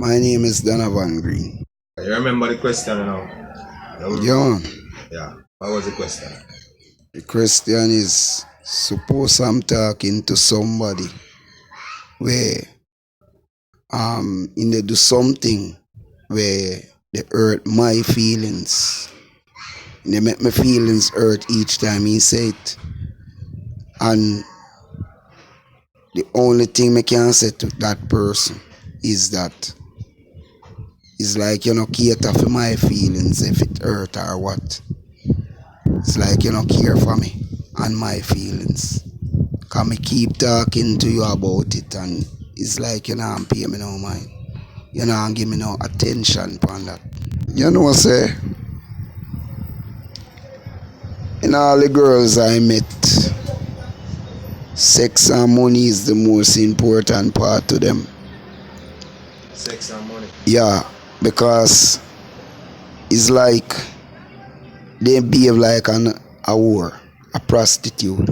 My name is Donovan Green. You remember the question now? Yeah, Yeah. What was the question? the question is, suppose I'm talking to somebody where in they do something where they hurt my feelings. They make my feelings hurt each time he say it. And the only thing I can say to that person is that it's like you know cater for my feelings if it hurt or what. It's like you don't care for me and my feelings. Cause me keep talking to you about it and it's like you don't pay me no mind. You don't give me no attention upon that. You know say in all the girls I met, sex and money is the most important part to them. Sex and money. Yeah, because it's like they behave like a whore, a prostitute.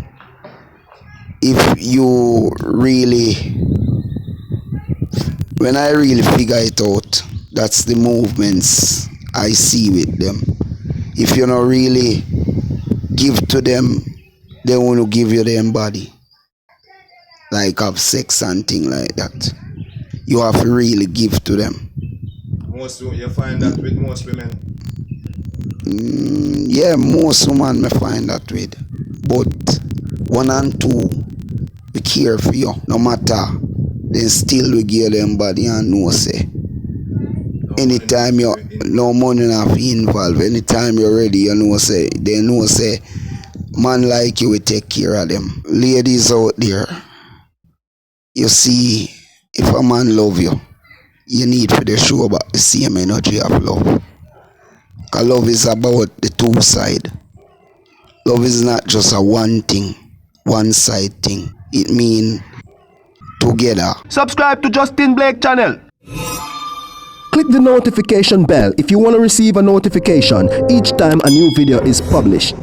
If you really, when I really figure it out, that's the movements I see with them. If you don't really give to them, they want to give you their body. Like have sex and thing like that. You have to really give to them. Most you find that with most women. Yeah, most women may find that with. But one and two, we care for you. No matter, then still we give them body and no say. Anytime you no money not involved, anytime you're ready, you know say they know say man like you will take care of them. Ladies out there, you see if a man love you, you need for the show about the same energy of love. Cause love is about the two side. Love is not just a one thing, one side thing. It mean together. Subscribe to Justin Blake channel. Click the notification bell if you want to receive a notification each time a new video is published.